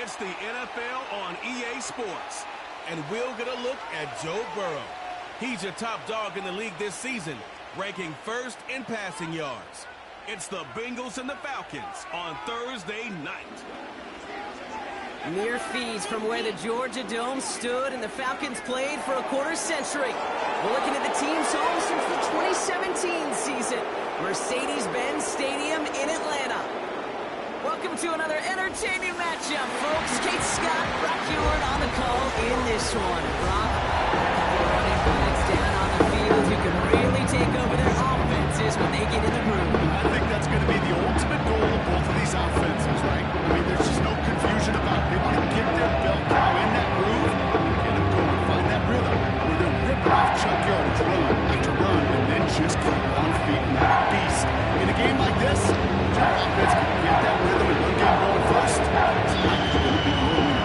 It's the NFL on EA Sports, and we'll get a look at Joe Burrow. He's your top dog in the league this season, ranking first in passing yards. It's the Bengals and the Falcons on Thursday night. Mere feeds from where the Georgia Dome stood and the Falcons played for a quarter century. We're looking at the team's home since the 2017 season, Mercedes-Benz Stadium in Atlanta. Welcome to another entertaining matchup, folks. Kate Scott, Brock Heward on the call in this one. Brock, running backs down on the field who can really take over their offenses when they get in the groove. I think that's going to be the ultimate goal of both of these offenses, right? I mean, there's just no confusion about it. They want to get their bell cow in that groove and get them going, find that rhythm where they're ripping off chunk yardage, run after run, and then just keep on feeding that beast. In a game like this, your offense can get that rhythm and one game going first. It's likely going to be rolling.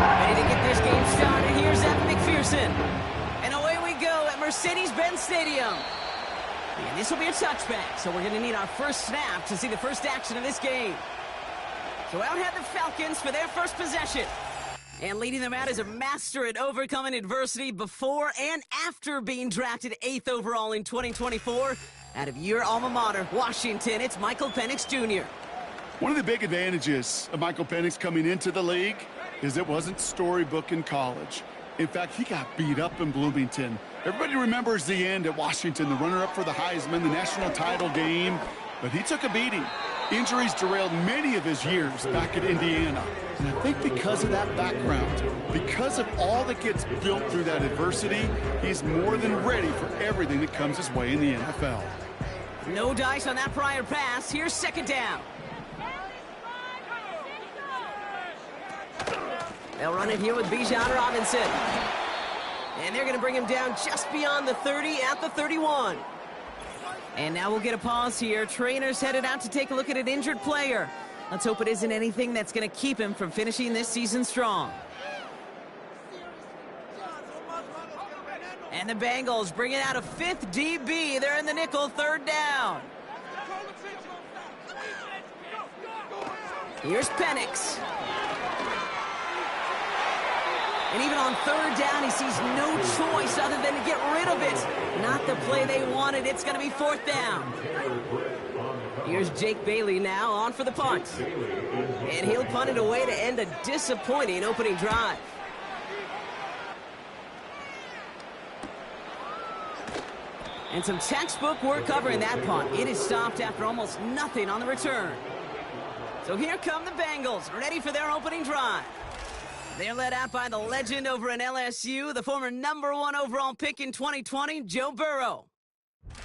Ready to get this game started. Here's Evan McPherson. And away we go at Mercedes-Benz Stadium. And this will be a touchback, so we're going to need our first snap to see the first action of this game. So out head the Falcons for their first possession. And leading them out is a master at overcoming adversity before and after being drafted 8th overall in 2024. Out of your alma mater, Washington, it's Michael Penix Jr. One of the big advantages of Michael Penix coming into the league is it wasn't storybook in college. In fact, he got beat up in Bloomington. Everybody remembers the end at Washington, the runner-up for the Heisman, the national title game. But he took a beating. Injuries derailed many of his years back at Indiana. And I think because of that background, because of all that gets built through that adversity, he's more than ready for everything that comes his way in the NFL. No dice on that prior pass. Here's second down. They'll run it here with Bijan Robinson. And they're going to bring him down just beyond the 30 at the 31. And now we'll get a pause here. Trainers headed out to take a look at an injured player. Let's hope it isn't anything that's going to keep him from finishing this season strong. And the Bengals bringing out a fifth DB. They're in the nickel, third down. Here's Penix. And even on third down, he sees no choice other than to get rid of it. Not the play they wanted. It's going to be fourth down. Here's Jake Bailey now on for the punt. And he'll punt it away to end a disappointing opening drive. And some textbook work covering that punt. It is stopped after almost nothing on the return. So here come the Bengals, ready for their opening drive. They're led out by the legend over in LSU, the former #1 overall pick in 2020, Joe Burrow.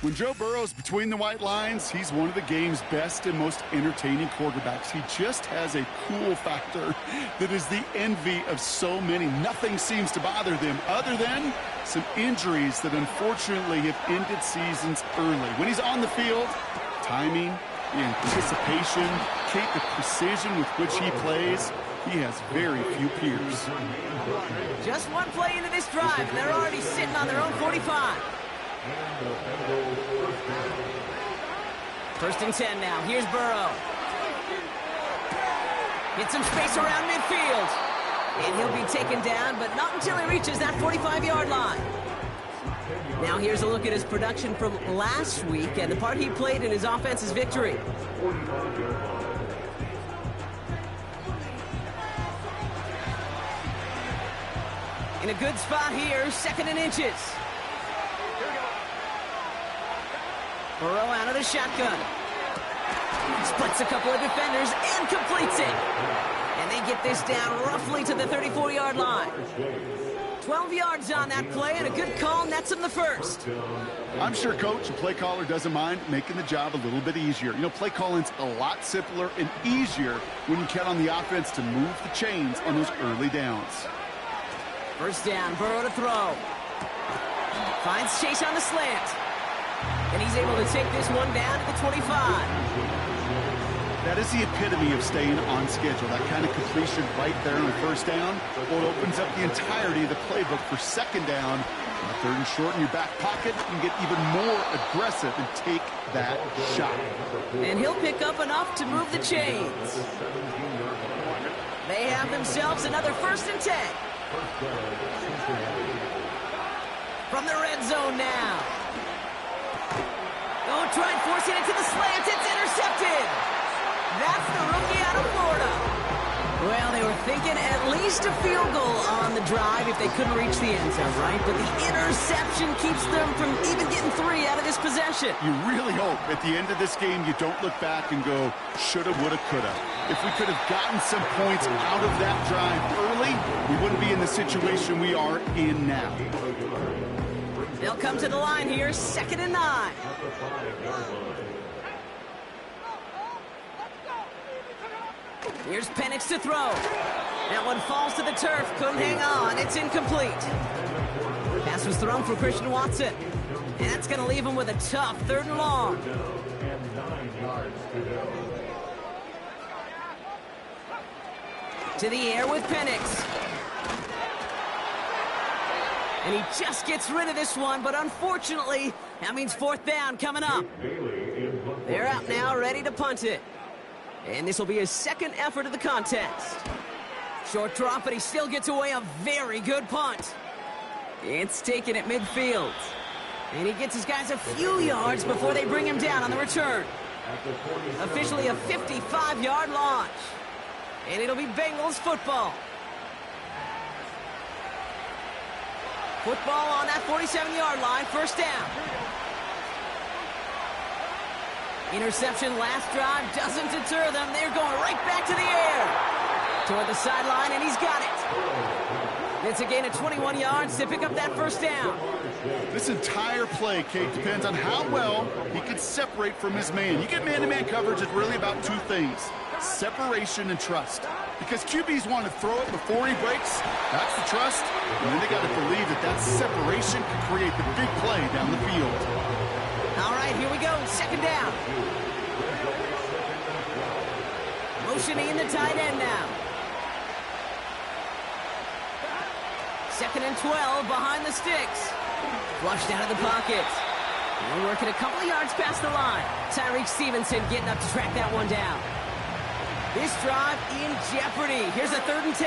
When Joe Burrow's between the white lines, he's one of the game's best and most entertaining quarterbacks. He just has a cool factor that is the envy of so many. Nothing seems to bother them other than some injuries that unfortunately have ended seasons early. When he's on the field, timing, the anticipation, the precision with which he plays, he has very few peers. Just one play into this drive, and they're already sitting on their own 45. First and 10 now. Here's Burrow. Get some space around midfield. And he'll be taken down, but not until he reaches that 45-yard line. Now here's a look at his production from last week and the part he played in his offense's victory. In a good spot here, second and inches. Burrow out of the shotgun. Splits a couple of defenders and completes it. And they get this down roughly to the 34-yard line. 12 yards on that play, and a good call nets him the first. I'm sure coach and play caller doesn't mind making the job a little bit easier. You know, play calling's a lot simpler and easier when you count on the offense to move the chains on those early downs. First down, Burrow to throw. Finds Chase on the slant. And he's able to take this one down to the 25. That is the epitome of staying on schedule. That kind of completion right there on first down. Well, it opens up the entirety of the playbook for second down. Third and short in your back pocket. You can get even more aggressive and take that shot. And he'll pick up enough to move the chains. They have themselves another 1st and 10. From the red zone now. Oh, trying forcing it to the slant. It's intercepted. That's the rookie out of Florida. Well, they were thinking at least a field goal on the drive if they couldn't reach the end zone, right? But the interception keeps them from even getting 3 out of this possession. You really hope at the end of this game you don't look back and go, shoulda, woulda, coulda. If we could have gotten some points out of that drive early, we wouldn't be in the situation we are in now. They'll come to the line here, 2nd and 9. Here's Penix to throw. That one falls to the turf. Couldn't hang on. It's incomplete. Pass was thrown for Christian Watson. And that's going to leave him with a tough 3rd and long. To the air with Penix. And he just gets rid of this one, but unfortunately, that means 4th down coming up. They're out now, ready to punt it. And this will be his 2nd effort of the contest. Short drop, but he still gets away a very good punt. It's taken at midfield. And he gets his guys a few yards before they bring him down on the return. Officially a 55-yard launch. And it'll be Bengals football. Football on that 47-yard line, 1st down. Interception last drive doesn't deter them. They're going right back to the air. Toward the sideline, and he's got it. It's a gain of 21 yards to pick up that 1st down. This entire play, Kate, depends on how well he can separate from his man. You get man-to-man coverage, it's really about 2 things. Separation and trust. Because QBs want to throw it before he breaks. That's the trust. And then they got to believe that that separation can create the big play down the field. All right, here we go. 2nd down. Motioning in the tight end now. 2nd and 12 behind the sticks. Flushed out of the pocket. And working a couple of yards past the line. Tyreek Stevenson getting up to track that one down. This drive in jeopardy. Here's a 3rd and 10.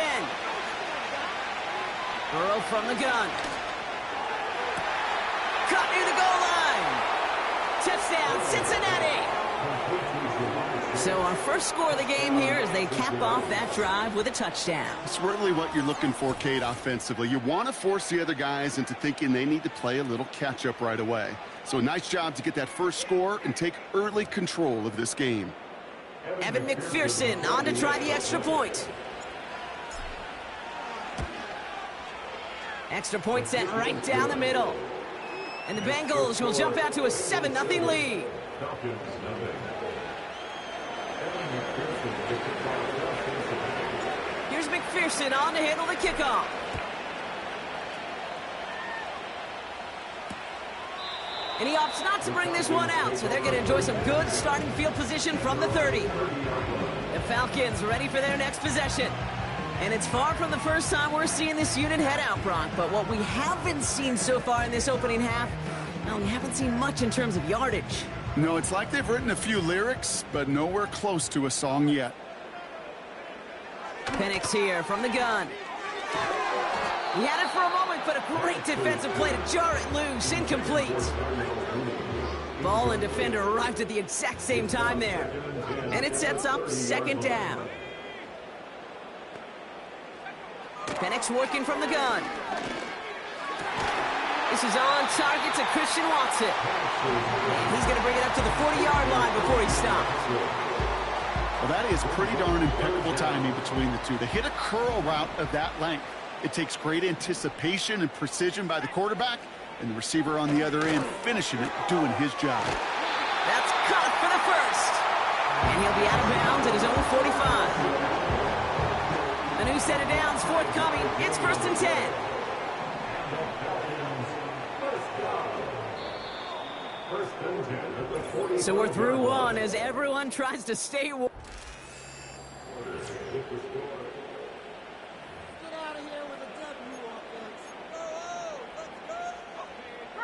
Burrow from the gun. Caught near the goal line. Touchdown, Cincinnati. So our first score of the game here as they cap off that drive with a touchdown. It's really what you're looking for, Kate, offensively. You want to force the other guys into thinking they need to play a little catch-up right away. So a nice job to get that first score and take early control of this game. Evan McPherson on to try the extra point. Extra point sent right down the middle. And the Bengals will jump out to a 7-0 lead. Here's McPherson on to handle the kickoff. And he opts not to bring this one out, so they're going to enjoy some good starting field position from the 30. The Falcons ready for their next possession. And it's far from the first time we're seeing this unit head out, Brock. But what we haven't seen so far in this opening half, well, we haven't seen much in terms of yardage. No, it's like they've written a few lyrics, but nowhere close to a song yet. Penix here from the gun. He had it for a moment, but a great defensive play to jar it loose. Incomplete. Ball and defender arrived at the exact same time there. And it sets up 2nd down. Penix working from the gun. This is on target to Christian Watson. And he's going to bring it up to the 40-yard line before he stops. Well, that is pretty darn impeccable timing between the two. They hit a curl route of that length. It takes great anticipation and precision by the quarterback, and the receiver on the other end finishing it, doing his job. That's caught for the first. And he'll be out of bounds at his own 45. A new set of downs forthcoming. It's 1st and 10. So we're through one as everyone tries to stay warm.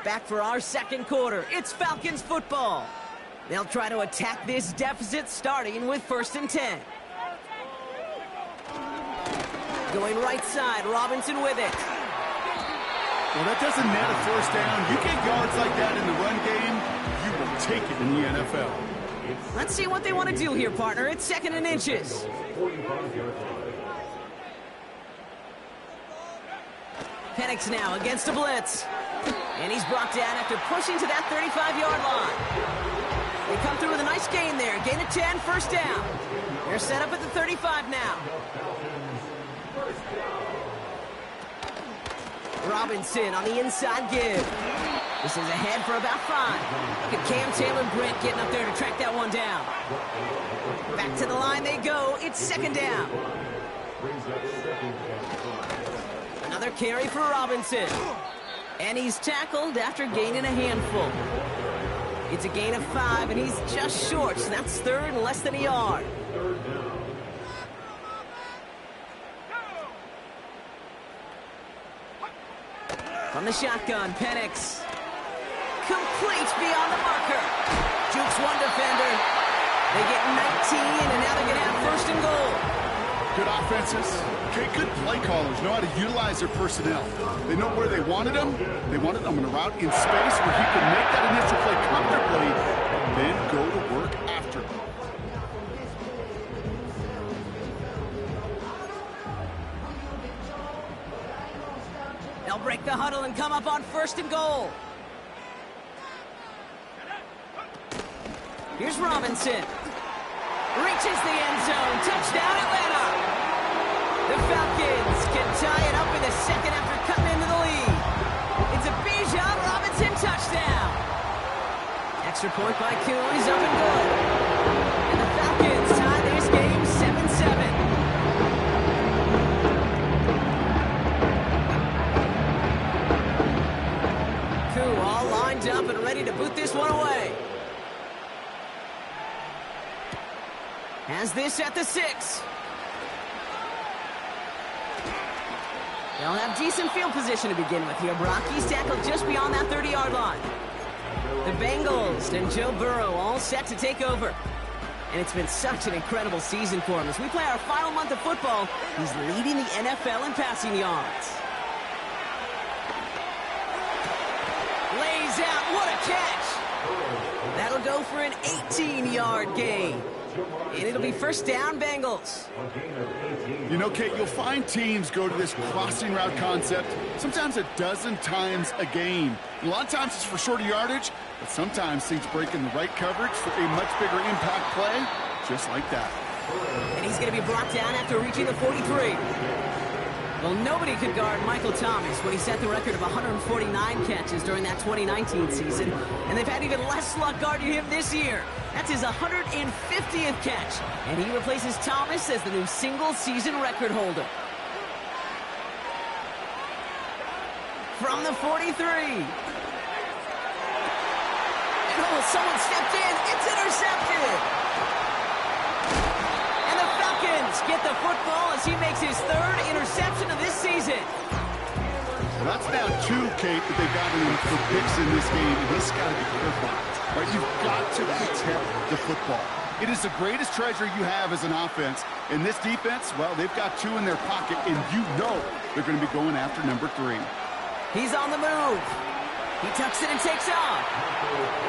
Back for our 2nd quarter. It's Falcons football. They'll try to attack this deficit starting with 1st and 10. going right side. Robinson with it. Well, that doesn't net a first down. You get yards like that in the run game, you will take it in the NFL. Let's see what they want to do here, partner. It's 2nd and inches. Penix now against a blitz. And he's brought down after pushing to that 35-yard line. They come through with a nice gain there. Gain of 10, first down. They're set up at the 35 now. Robinson on the inside give. This is ahead for about 5. Look at Cam Taylor-Britt getting up there to track that one down. Back to the line they go. It's 2nd down. Another carry for Robinson. And he's tackled after gaining a handful. It's a gain of 5, and he's just short, so that's 3rd and less than a yard. From the shotgun, Penix. Complete beyond the marker. Jukes one defender. They get 19, and now they're going to have 1st and goal. Good offenses. Okay, good play callers know how to utilize their personnel. They know where they wanted them. They wanted them in a route in space where he could make that initial play comfortably and then go to work after. They'll break the huddle and come up on 1st and goal. Here's Robinson. Reaches the end zone. Touchdown, Atlanta. The Falcons can tie it up in the 2nd after cutting into the lead. It's a Bijan Robinson touchdown. Extra point by Kuhn. He's up and good. And the Falcons tie this game 7-7. Kuhn all lined up and ready to boot this one away. Has this at the 6. They'll have decent field position to begin with here, Brock. He's tackled just beyond that 30-yard line. The Bengals and Joe Burrow all set to take over. And it's been such an incredible season for him. As we play our final month of football, he's leading the NFL in passing yards. Lays out, what a catch! That'll go for an 18-yard gain. And it'll be 1st down, Bengals. You know, Kate, you'll find teams go to this crossing route concept sometimes a dozen times a game. A lot of times it's for shorter yardage, but sometimes things break in the right coverage for a much bigger impact play, just like that. And he's going to be brought down after reaching the 43. Well, nobody could guard Michael Thomas when he set the record of 149 catches during that 2019 season, and they've had even less luck guarding him this year. That's his 150th catch, and he replaces Thomas as the new single-season record holder. From the 43. Oh, someone stepped in. It's intercepted. And the Falcons get the football as he makes his 3rd interception of this season. Well, that's now 2, Kate, that they've gotten him for picks in this game, and he's got to be careful. Right? You've got to protect the football. It is the greatest treasure you have as an offense. And this defense, well, they've got 2 in their pocket, and you know they're going to be going after number 3. He's on the move. He tucks it and takes off.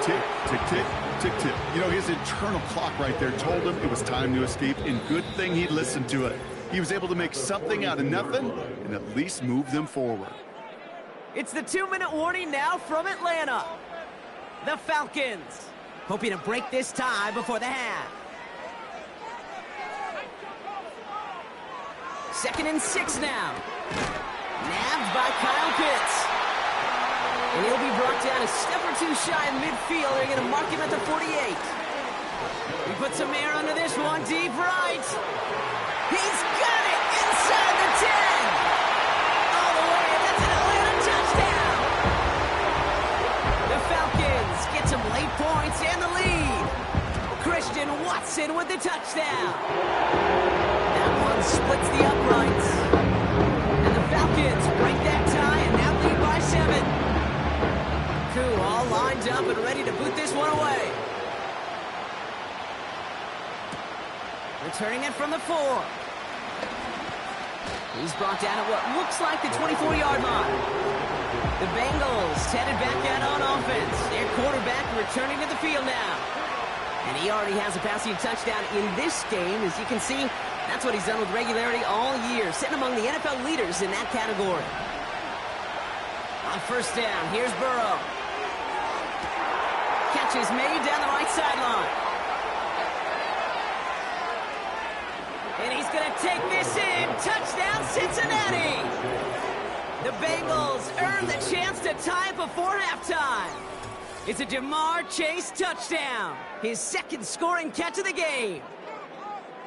Tick, tick, tick, tick, tick. You know, his internal clock right there told him it was time to escape, and good thing he listened to it. He was able to make something out of nothing and at least move them forward. It's the 2-minute warning now from Atlanta. The Falcons hoping to break this tie before the half. 2nd and 6 now. Nabbed by Kyle Pitts. And he'll be brought down a step or 2 shy of midfield. They're going to mark him at the 48. He puts some air under this one, deep right. He's got it inside the 10. All the way, and that's an Atlanta touchdown. The Falcons get some late points and the lead. Christian Watson with the touchdown. That one splits the uprights. And the Falcons break that tie and now lead by 7. All lined up and ready to boot this one away. Returning it from the 4. He's brought down at what looks like the 24-yard line. The Bengals headed back out on offense. Their quarterback returning to the field now. And he already has a passing touchdown in this game. As you can see, that's what he's done with regularity all year, sitting among the NFL leaders in that category. On first down, here's Burrow. Catch is made down the right sideline. And he's going to take this in. Touchdown, Cincinnati. The Bengals earn the chance to tie before halftime. It's a Jamar Chase touchdown. His second scoring catch of the game.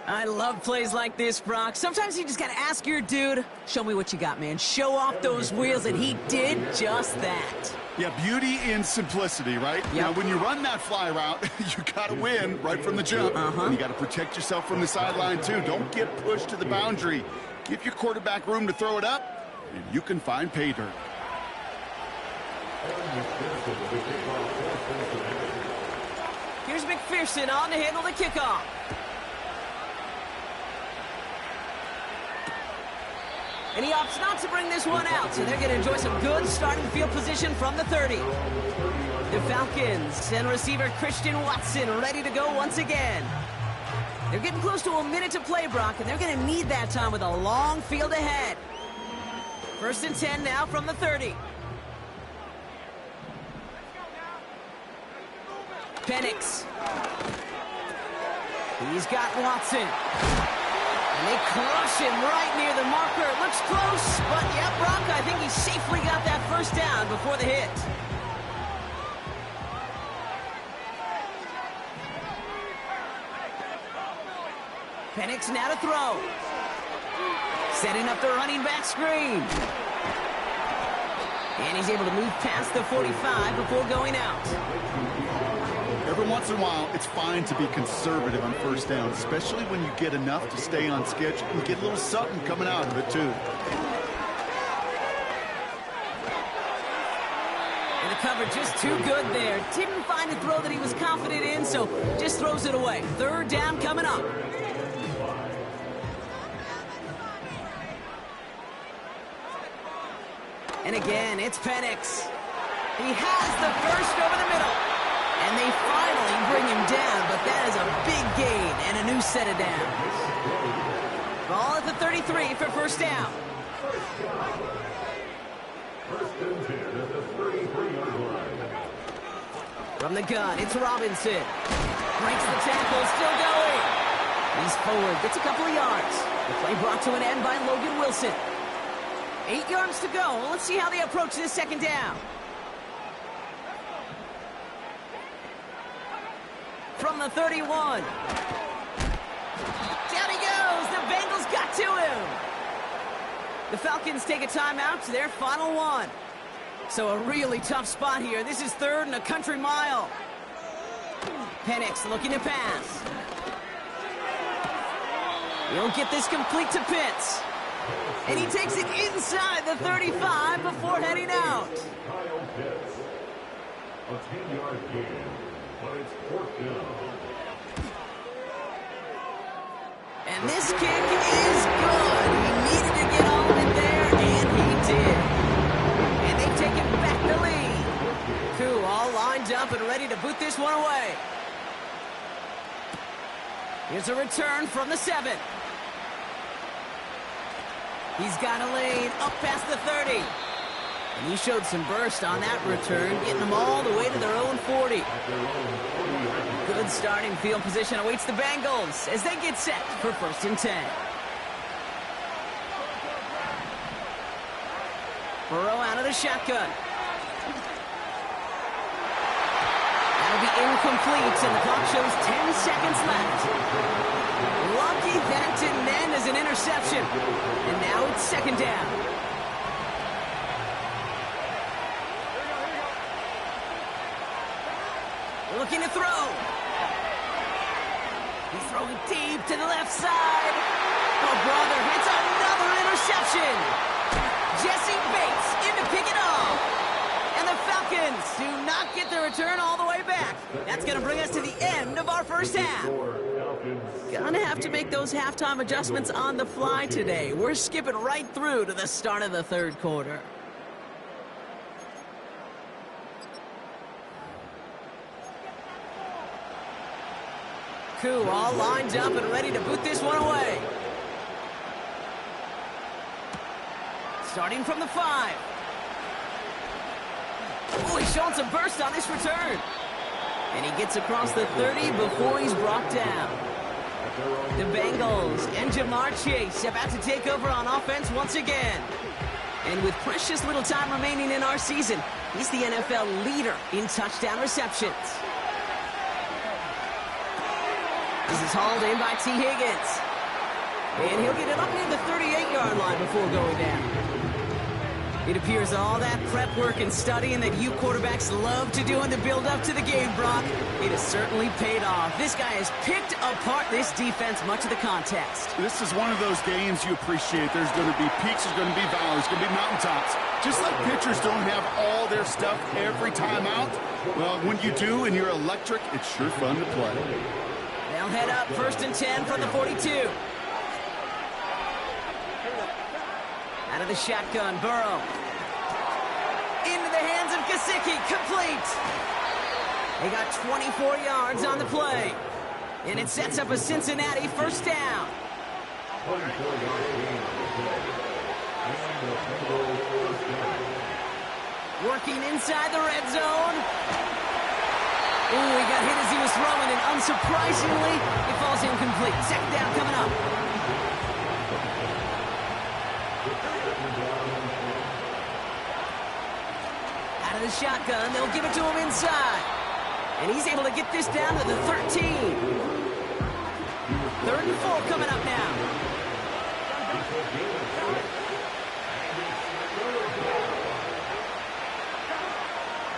I love plays like this, Brock. Sometimes you just got to ask your dude, show me what you got, man. Show off those wheels, and he did just that. Yeah, beauty in simplicity, right? Yep. Now, when you run that fly route, you got to win right from the jump. And you got to protect yourself from the sideline, too. Don't get pushed to the boundary. Give your quarterback room to throw it up, and you can find pay dirt. Here's McPherson on to handle the kickoff. And he opts not to bring this one out, so they're going to enjoy some good starting field position from the 30. The Falcons and receiver Christian Watson ready to go once again. They're getting close to a minute to play, Brock, and they're going to need that time with a long field ahead. First and 10 now from the 30. Penix. He's got Watson. And they crush him right near the marker. It looks close, but yeah, Brock, I think he safely got that first down before the hit. Penix now to throw. Setting up the running back screen. And he's able to move past the 45 before going out. Every once in a while, it's fine to be conservative on first down, especially when you get enough to stay on schedule and get a little something coming out of it, too. And the cover just too good there. Didn't find a throw that he was confident in, so just throws it away. Third down coming up. And again, it's Penix. He has the first over the middle. And they finally bring him down, but that is a big gain and a new set of downs. Ball at the 33 for first down. From the gun, it's Robinson. Breaks the tackle, still going. He's forward, gets a couple of yards. The play brought to an end by Logan Wilson. 8 yards to go. Let's see how they approach this second down. From the 31. Down he goes. The Bengals got to him. The Falcons take a timeout to their final one. So a really tough spot here. This is third and a country mile. Penix looking to pass. He'll get this complete to Pitts. And he takes it inside the 35 before heading out. A 10-yard gain, but it's fourth down. And this kick is good. He needed to get all of it there, and he did. And they've taken back the lead. Cool, all lined up and ready to boot this one away. Here's a return from the 7. He's got a lane up past the 30. And he showed some burst on that return, getting them all the way to their own 40. Good starting field position awaits the Bengals as they get set for first and 10. Burrow out of the shotgun. That'll be incomplete, and the clock shows 10 seconds left. Lucky that didn't end as an interception. And now it's second down. Looking to throw. He's throwing deep to the left side. Oh, brother, it's another interception. Jesse Bates in to pick it off. And the Falcons do not get the return all the way back. That's going to bring us to the end of our first half. Falcons Gonna have to make those halftime adjustments on the fly today. We're skipping right through to the start of the third quarter. Koo all lined up and ready to boot this one away. Starting from the 5. Oh, he's showing some burst on this return. And he gets across the 30 before he's brought down. The Bengals and Jamar Chase about to take over on offense once again. And with precious little time remaining in our season, he's the NFL leader in touchdown receptions. This is hauled in by T. Higgins. And he'll get it up near the 38-yard line before going down. It appears all that prep work and studying that you quarterbacks love to do in the build-up to the game, Brock, it has certainly paid off. This guy has picked apart this defense much of the contest. This is one of those games you appreciate. There's going to be peaks, there's going to be valleys, there's going to be mountaintops. Just like pitchers don't have all their stuff every time out, well, when you do and you're electric, it's sure fun to play. They'll head up 1st and 10 from the 42. Out of the shotgun, Burrow. Into the hands of Gesicki, complete. They got 24 yards on the play. And it sets up a Cincinnati first down. Working inside the red zone. Ooh, he got hit as he was throwing, and unsurprisingly, it falls incomplete. Second down coming up. Out of the shotgun, they'll give it to him inside. And he's able to get this down to the 13. 3rd and 4 coming up now.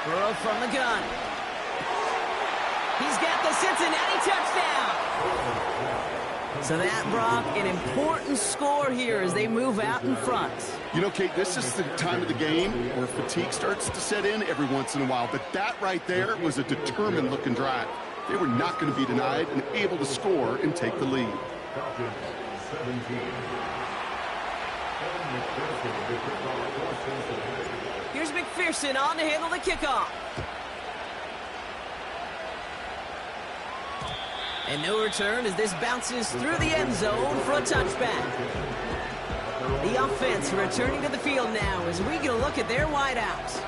Burrow from the gun. He's got the Cincinnati touchdown. So that, Brock, an important score here as they move out in front. You know, Kate, this is the time of the game where fatigue starts to set in every once in a while. But that right there was a determined-looking drive. They were not going to be denied and able to score and take the lead. Here's McPherson on to handle the kickoff. And no return as this bounces through the end zone for a touchback. The offense returning to the field now as we get a look at their wideouts.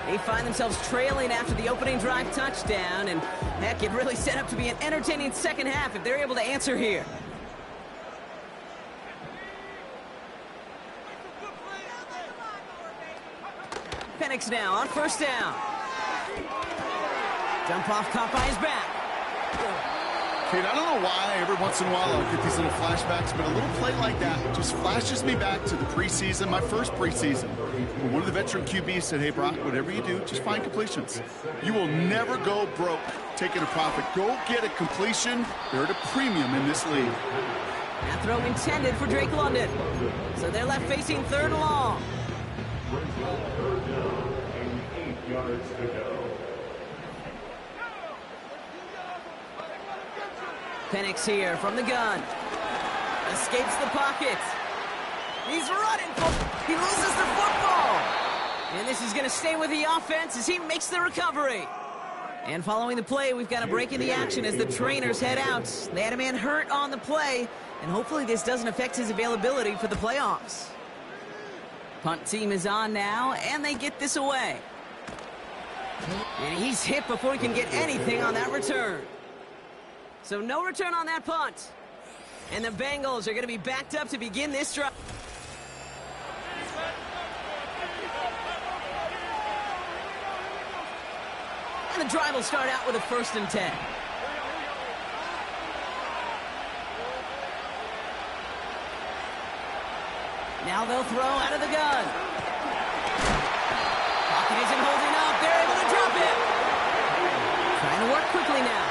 They find themselves trailing after the opening drive touchdown, and heck, it really set up to be an entertaining second half if they're able to answer here. Penix now on first down. Dump off caught by his back. Kate, I don't know why every once in a while I'll get these little flashbacks, but a little play like that just flashes me back to the preseason, my first preseason. When one of the veteran QBs said, hey, Brock, whatever you do, just find completions. You will never go broke taking a profit. Go get a completion. They're at a premium in this league. That throw intended for Drake London. So they're left facing 3rd and long. 3rd down and 8 yards to go. Penix here from the gun. Escapes the pocket. He's running. He loses the football. And this is going to stay with the offense as he makes the recovery. And following the play, we've got a break in the action as the trainers head out. They had a man hurt on the play, and hopefully this doesn't affect his availability for the playoffs. Punt team is on now, and they get this away. And he's hit before he can get anything on that return. So no return on that punt. And the Bengals are going to be backed up to begin this drive. And the drive will start out with a 1st and 10. Now they'll throw out of the gun. Pocket isn't holding up. They're able to drop it. Trying to work quickly now.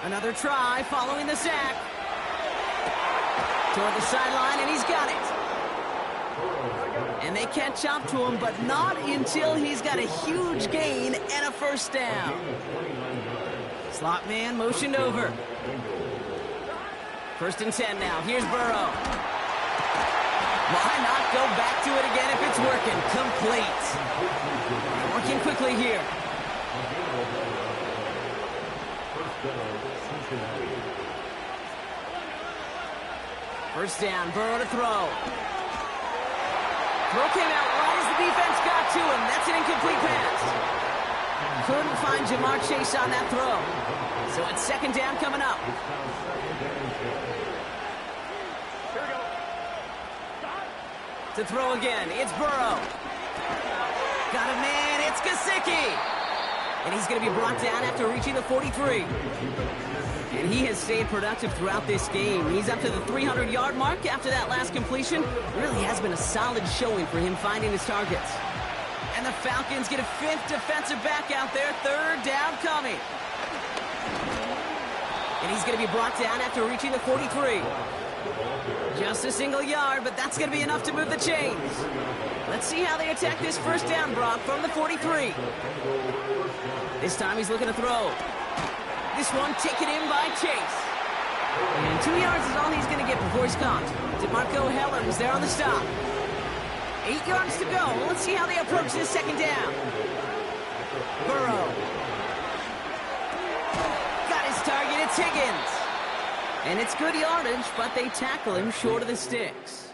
Another try following the sack. Toward the sideline, and he's got it. And they catch up to him, but not until he's got a huge gain and a first down. Slot man motioned over. 1st and 10 now. Here's Burrow. Why not go back to it again if it's working? Complete. They're working quickly here. First down, Burrow to throw. Throw came out right as the defense got to him. That's an incomplete pass. Couldn't find Jamar Chase on that throw. So it's 2nd down coming up. To throw again, it's Burrow. Got a man, it's Gesicki. And he's going to be brought down after reaching the 43. And he has stayed productive throughout this game. He's up to the 300-yard mark after that last completion. Really has been a solid showing for him finding his targets. And the Falcons get a 5th defensive back out there. 3rd down coming. And he's going to be brought down after reaching the 43. Just a single yard, but that's going to be enough to move the chains. Let's see how they attack this first down, Brock, from the 43. This time he's looking to throw. This one taken in by Chase. And 2 yards is all he's going to get before he's caught. DeMarco Hellams there on the stop. 8 yards to go. Let's see how they approach this 2nd down. Burrow. Got his target. It's Higgins. And it's good yardage, but they tackle him short of the sticks.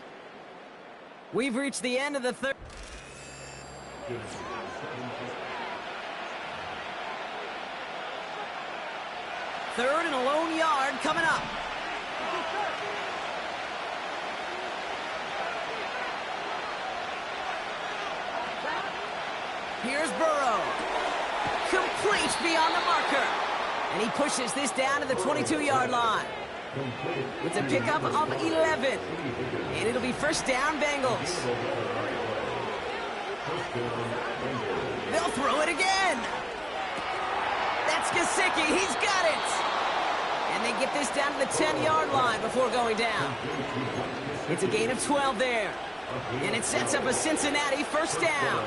We've reached the end of the 3rd. Third and a lone yard coming up. Here's Burrow. Complete beyond the marker. And he pushes this down to the 22-yard line. With a pickup of 11. And it'll be 1st down, Bengals. They'll throw it again. That's Gesicki. He's got it. And they get this down to the 10-yard line before going down. It's a gain of 12 there. And it sets up a Cincinnati 1st down.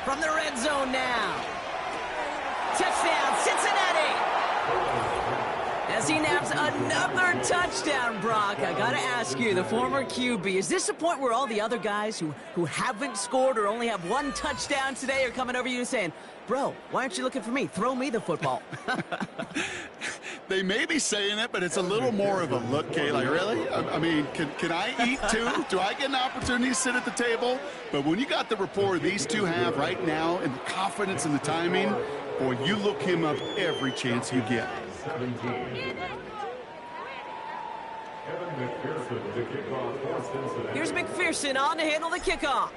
From the red zone now. Touchdown, Cincinnati! As he naps another touchdown, Brock. I gotta ask you, the former QB, is this the point where all the other guys who haven't scored or only have 1 touchdown today are coming over you and saying, bro, why aren't you looking for me? Throw me the football. They may be saying it, but it's a little more of a look, Kay. Like, really? I mean, can I eat too? Do I get an opportunity to sit at the table? But when you got the rapport these two have right now and the confidence and the timing, boy, you look him up every chance you get. Here's McPherson on to handle the kickoff.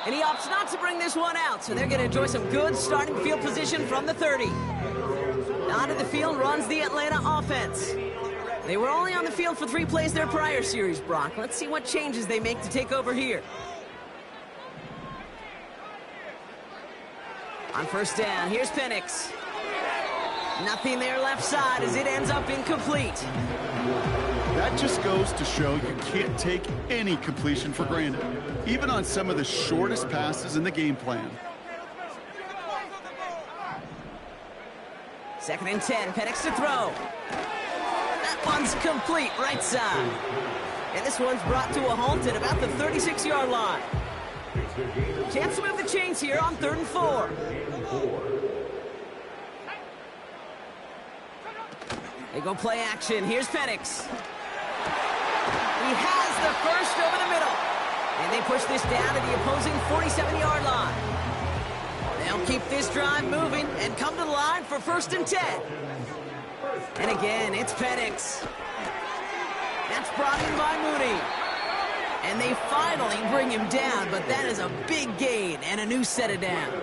And he opts not to bring this one out, so they're going to enjoy some good starting field position from the 30. Onto the field runs the Atlanta offense. They were only on the field for 3 plays their prior series, Brock. Let's see what changes they make to take over here. On 1st down, here's Penix. Nothing there left side as it ends up incomplete. That just goes to show you can't take any completion for granted, even on some of the shortest passes in the game plan. 2nd and 10, Penix to throw. That one's complete, right side. And this one's brought to a halt at about the 36-yard line. Chance to move the chains here on 3rd and 4. They go play action. Here's Penix. He has the first over the middle. And they push this down to the opposing 47-yard line. They'll keep this drive moving and come to the line for 1st and 10. And again, it's Penix. That's brought in by Mooney. And they finally bring him down, but that is a big gain and a new set of downs.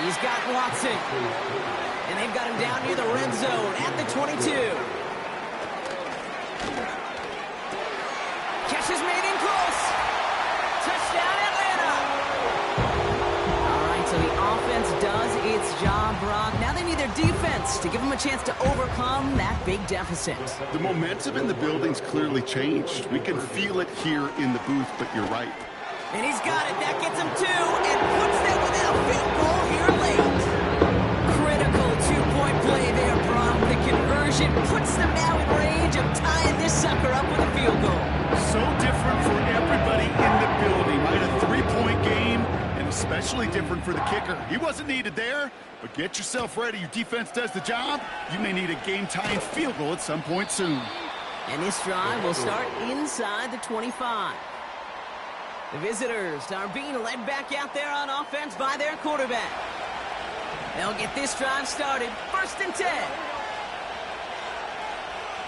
He's got Watson. And they've got him down near the red zone at the 22. Catch is made in close. Touchdown, Atlanta. All right, so the job, Brock. Now they need their defense to give them a chance to overcome that big deficit. The momentum in the building's clearly changed. We can feel it here in the booth, but you're right. And he's got it. That gets him 2 and puts them within a field goal here late. Critical two-point play there, Brock. The conversion puts them now in range of tying this sucker up with a field goal. So different for everybody in the building, right? A three-point game, and especially different for the kicker. He wasn't needed there, but get yourself ready. Your defense does the job. You may need a game-tying field goal at some point soon. And this drive will start inside the 25. The visitors are being led back out there on offense by their quarterback. They'll get this drive started. 1st and 10.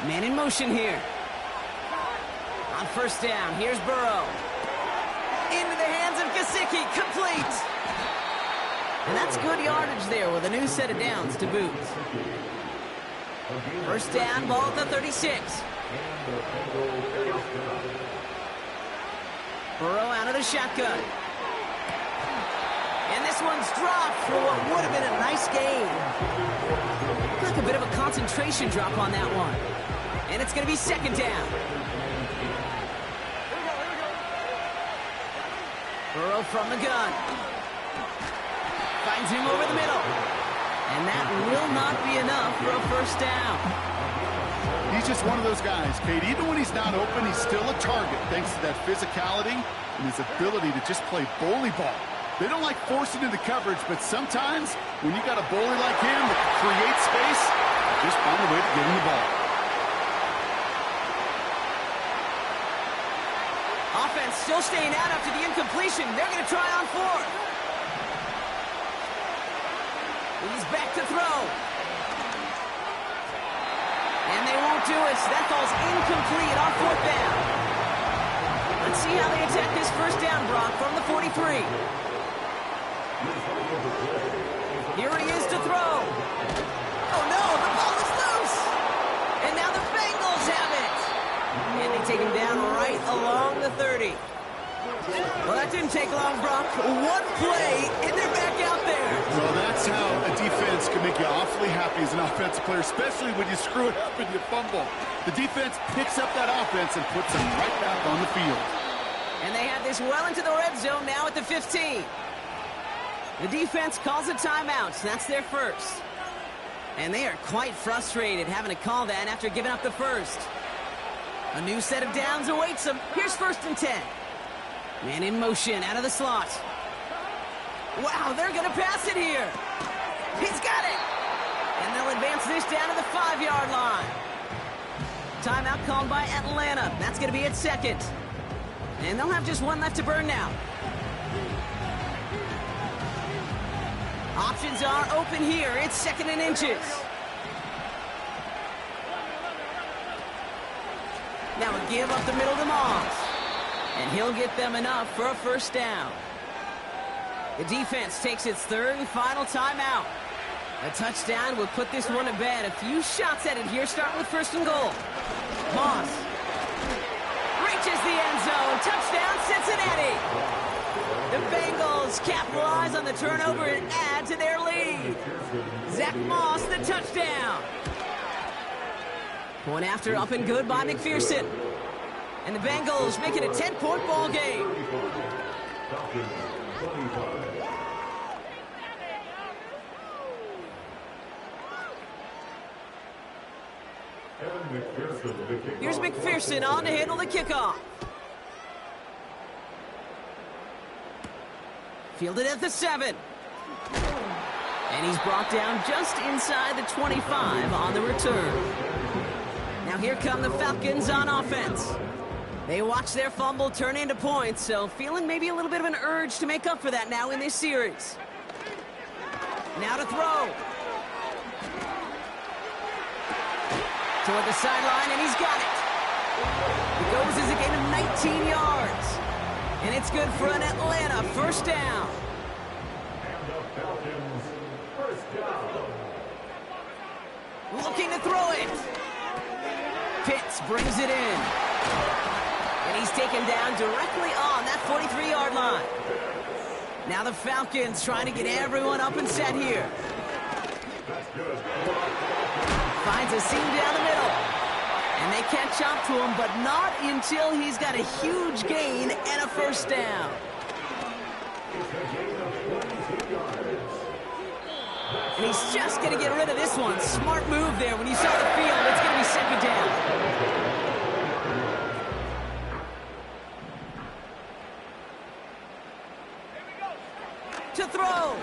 Man in motion here. On 1st down, here's Burrow. Into the hands of Gesicki, complete. And that's good yardage there with a new set of downs to boot. 1st down, ball at the 36. Burrow out of the shotgun. And this one's dropped for what would have been a nice gain. Like a bit of a concentration drop on that one. And it's going to be 2nd down. Burrow from the gun. Finds him over the middle. And that will not be enough for a 1st down. He's just one of those guys, Kate. Even when he's not open, he's still a target thanks to that physicality and his ability to just play bully ball. They don't like forcing into coverage, but sometimes when you got a bully like him that can create space, just find a way to get him the ball. Offense still staying out after the incompletion. They're going to try on 4th. He's back to throw. And they won't do it. So that falls incomplete on 4th down. Let's see how they attack this 1st down, Brock, from the 43. Here he is to throw. Oh, no, the ball is loose. And now the Bengals have it. And they take him down right along the 30. Well, that didn't take long, Brock. One play, and they're back out there. Well, that's how a defense can make you awfully happy as an offensive player, especially when you screw it up and you fumble. The defense picks up that offense and puts them right back on the field. And they have this well into the red zone now at the 15. The defense calls a timeout. So that's their 1st. And they are quite frustrated having to call that after giving up the 1st. A new set of downs awaits them. Here's 1st and 10. Man in motion out of the slot. Wow, they're going to pass it here. He's got it. And they'll advance this down to the 5-yard line. Timeout called by Atlanta. That's going to be at 2nd. And they'll have just one left to burn now. Options are open here. It's 2nd and inches. Now a give up the middle to Moss. And he'll get them enough for a 1st down. The defense takes its 3rd and final timeout. A touchdown will put this one to bed. A few shots at it here, starting with 1st and goal. Moss reaches the end zone. Touchdown, Cincinnati. The Bengals capitalize on the turnover and add to their lead. Zach Moss, the touchdown. Point after, up and good by McPherson. And the Bengals make it a 10-point ball game. Here's McPherson on to handle the kickoff. Fielded at the 7. And he's brought down just inside the 25 on the return. Now here come the Falcons on offense. They watch their fumble turn into points, so feeling maybe a little bit of an urge to make up for that now in this series. Now to throw. Toward the sideline, and he's got it. It goes as a gain of 19 yards. And it's good for an Atlanta 1st down. And the Falcons, 1st down. Looking to throw it. Pitts brings it in. And he's taken down directly on that 43-yard line. Now the Falcons trying to get everyone up and set here. Finds a seam down the middle. And they catch up to him, but not until he's got a huge gain and a first down. And he's just going to get rid of this one. Smart move there. When you saw the field, it's going to be second down. To throw.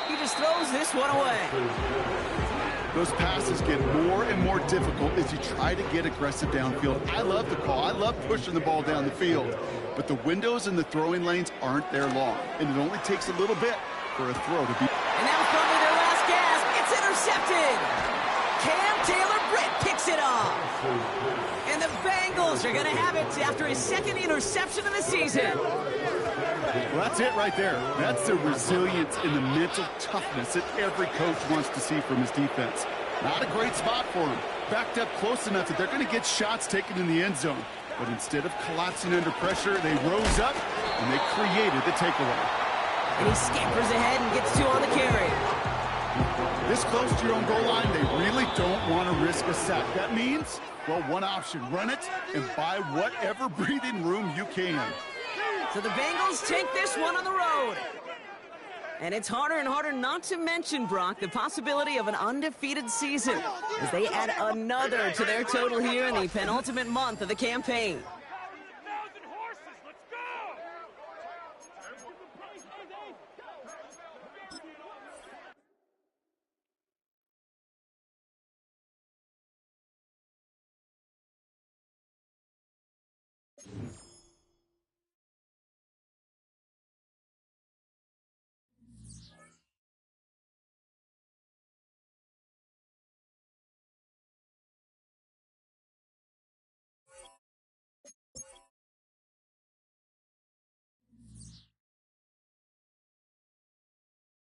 He just throws this one away. Those passes get more and more difficult as you try to get aggressive downfield. I love the call. I love pushing the ball down the field. But the windows in the throwing lanes aren't there long. And it only takes a little bit for a throw to be... And that was probably their last gasp. It's intercepted. Cam Taylor-Britt picks it off. And the Bengals are going to have it after his second interception of the season. Well, that's it right there. That's the resilience and the mental toughness that every coach wants to see from his defense. Not a great spot for him. Backed up close enough that they're going to get shots taken in the end zone. But instead of collapsing under pressure, they rose up and they created the takeaway. And he scampers ahead and gets 2 on the carry. This close to your own goal line, they really don't want to risk a sack. That means, well, one option, run it and buy whatever breathing room you can. So the Bengals take this one on the road. And it's harder and harder not to mention, Brock, the possibility of an undefeated season as they add another to their total here in the penultimate month of the campaign.